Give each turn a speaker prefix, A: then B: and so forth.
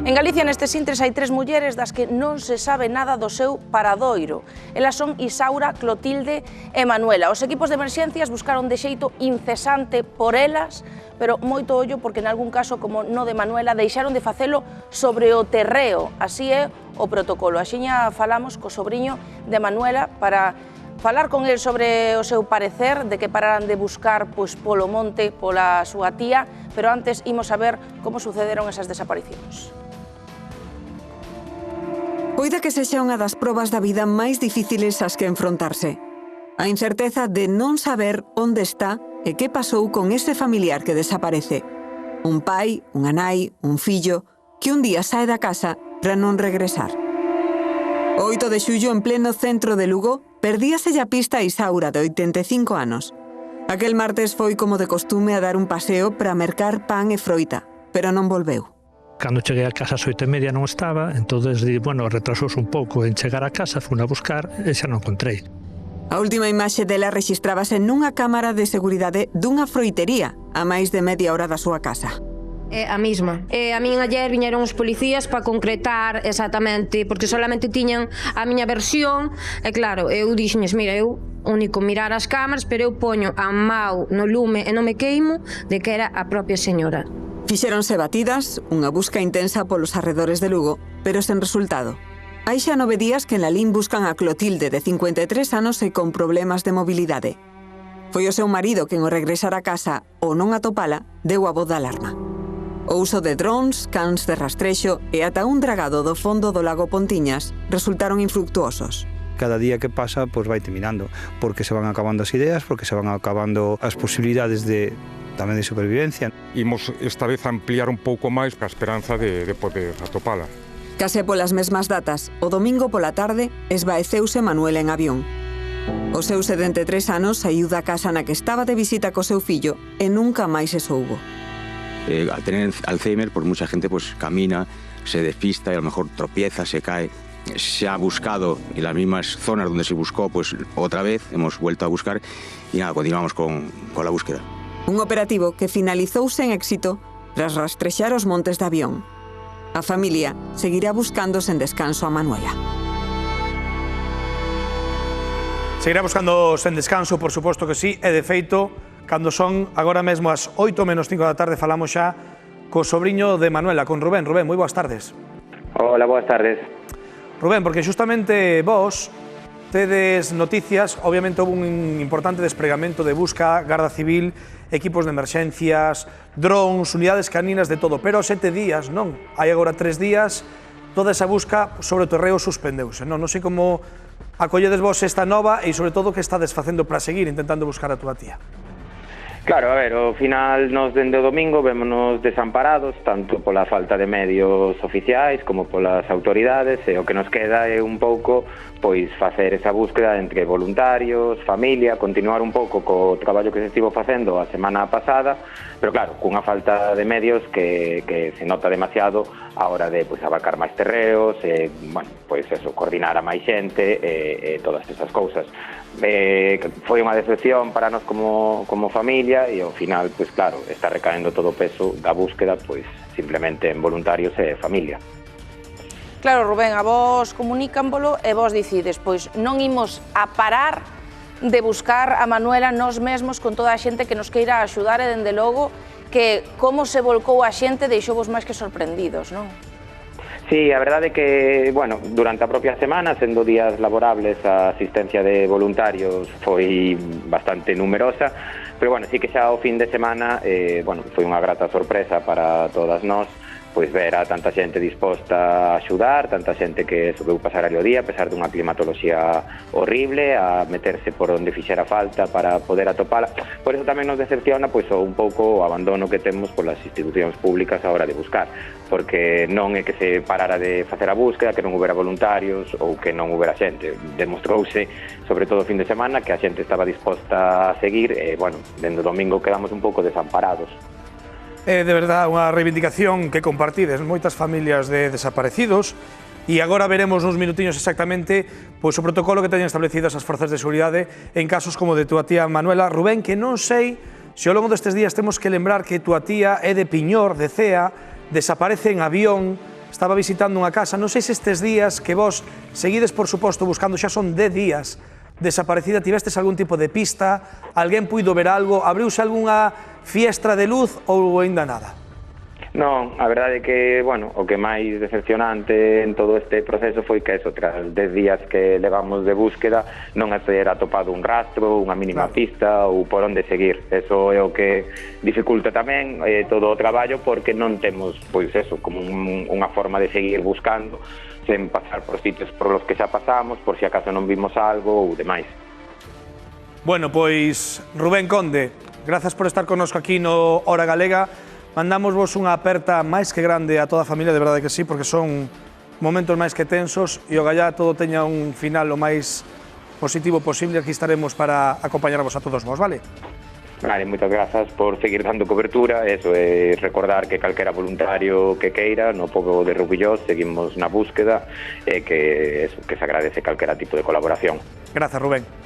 A: En Galicia, nestes intres, hai 3 mulleres das que non se sabe nada do seu paradoiro. Elas son Isaura, Clotilde e Manuela. Os equipos de emerxencias buscaron de xeito incesante por elas, pero moito ollo porque en algún caso, como no de Manuela, deixaron de facelo sobre o terreo. Así é o protocolo. Axiña falamos co sobriño de Manuela para falar con el sobre o seu parecer de que pararan de buscar polo monte pola súa tía, pero antes imos a ver como sucederon esas desaparicións.
B: Poida que sexa unha das probas da vida máis difíciles ás que enfrontarse. A incerteza de non saber onde está e que pasou con ese familiar que desaparece. Un pai, unha nai, un fillo, que un día sae da casa para non regresar. O 8 de xullo, en pleno centro de Lugo, perdíase a pista a Isaura, de 85 anos. Aquel martes foi como de costume a dar un paseo para mercar pan e froita, pero non volveu.
C: Cando cheguei a casa ás 8:30 non estaba, entonces retrasouse un pouco en chegar a casa, fui a buscar e xa non encontrei.
B: A última imaxe dela rexistrábase nunha cámara de seguridade dunha froitería a máis de media hora da súa casa.
D: É a mesma. A min ayer viñeron os policías para concretar exactamente, porque solamente tiñan a miña versión, e claro, eu dixenles, mira, eu único mirar as cámaras, pero eu poño a mau no lume e non me queimo de que era a propia señora.
B: Fixéronse batidas, unha busca intensa polos arredores de Lugo, pero sen resultado. Hai xa 9 días que en Lalín buscan a Clotilde, de 53 anos e con problemas de mobilidade. Foi o seu marido quen ao regresar a casa ou non atopala, deu a voz de alarma. O uso de drones, cans de rastrexo e ata un dragado do fondo do lago Pontiñas resultaron infructuosos.
E: Cada día que pasa, pues vai terminando, porque se van acabando as ideas, porque se van acabando as posibilidades tamén de supervivencia.
F: Imos esta vez ampliar un pouco máis a esperanza de poder atopala.
B: Case polas mesmas datas, o domingo pola tarde, esvaeceuse Manuela en avión. O seu 73 anos saiu da casa na que estaba de visita co seu fillo e nunca máis se soubo.
G: Al tener Alzheimer, pues mucha gente pues camina, se despista y a lo mejor tropieza, se cae. Se ha buscado en las mismas zonas donde se buscó, pues otra vez hemos vuelto a buscar y nada, continuamos con la búsqueda.
B: Un operativo que finalizouse en éxito tras rastrexar os montes de Avión. A familia seguirá buscando sen descanso a Manuela.
H: Seguirá buscando sen descanso, por suposto que sí, e de feito, cando son agora mesmo as 8 menos 5 da tarde, falamos xa co sobriño de Manuela, con Rubén. Rubén, moi boas tardes.
I: Hola, boas tardes.
H: Rubén, porque xustamente vos tedes noticias, obviamente houve un importante despregamento de busca, Garda Civil, equipos de emerxencias, drones, unidades caninas, de todo, pero 7 días, non? Hai agora 3 días, toda esa busca sobre o terreo suspendeuse, non? Non sei como acolledes vos esta nova e, sobre todo, que estades facendo para seguir intentando buscar a túa tía.
I: Claro, a ver, ao final nos dende o domingo vémonos desamparados, tanto pola falta de medios oficiais como polas autoridades, e o que nos queda é un pouco pois facer esa búsqueda entre voluntarios, familia, continuar un pouco co traballo que se estivo facendo a semana pasada, pero claro, cunha falta de medios que se nota demasiado a hora de pois abarcar máis terreos, bueno, pois eso, coordinar a máis xente e todas esas cousas. Foi unha decepción para nós como familia e ao final, pois claro, está recaendo todo o peso da búsqueda pois simplemente en voluntarios e familia.
A: Claro, Rubén, a vos comunícanvolo e vos dicides, pois non imos a parar de buscar a Manuela nós mesmos con toda a xente que nos queira axudar e, dende logo, que como se volcou a xente deixou vos máis que sorprendidos, non?
I: Sí, a verdade é que, bueno, durante a propia semana, sendo días laborables, a asistencia de voluntarios foi bastante numerosa, pero, bueno, sí que xa o fin de semana, bueno, foi unha grata sorpresa para todas nós, pois ver a tanta xente disposta a axudar, tanta xente que soubeu pasar ali o día, a pesar dunha climatoloxía horrible, a meterse por onde fixera falta para poder atopala. Por eso tamén nos decepciona pois un pouco o abandono que temos polas institucións públicas a hora de buscar, porque non é que se parara de facer a búsqueda, que non houbera voluntarios ou que non houbera xente. Demostrouse, sobre todo o fin de semana, que a xente estaba disposta a seguir e, bueno, dende o domingo quedamos un pouco desamparados.
H: É de verdade unha reivindicación que compartides moitas familias de desaparecidos e agora veremos nos minutiños exactamente pois o protocolo que teñen establecidas as forzas de seguridade en casos como de túa tía Manuela. Rubén, que non sei se ao longo destes días temos que lembrar que túa tía é de Piñor, de Cea, desaparece en Avión, estaba visitando unha casa, non sei se estes días que vos seguides, por suposto, buscando, xa son 10 días desaparecida, tivestes algún tipo de pista, alguén puido ver algo, abriuse algunha fiestra de luz ou aínda nada?
I: Non, a verdade é que, bueno, o que máis decepcionante en todo este proceso foi que eso, tras 10 días que levamos de búsqueda, non se era atopado un rastro, unha mínima pista ou por onde seguir. Eso é o que dificulta tamén todo o traballo, porque non temos, pois eso, como unha forma de seguir buscando sen pasar por sitios por los que xa pasamos, por si acaso non vimos algo ou demais.
H: Bueno, pois Rubén Conde, grazas por estar connosco aquí no Hora Galega. Mandamos vos unha aperta máis que grande a toda a familia, de verdade que sí, porque son momentos máis que tensos e o gallá todo teña un final o máis positivo posible. Aquí estaremos para acompañarvos a todos vos, vale?
I: Vale, moitas grazas por seguir dando cobertura. Eso é recordar que calquera voluntario que queira no pobo de Rubillós seguimos na búsqueda e que se agradece calquera tipo de colaboración.
H: Grazas, Rubén.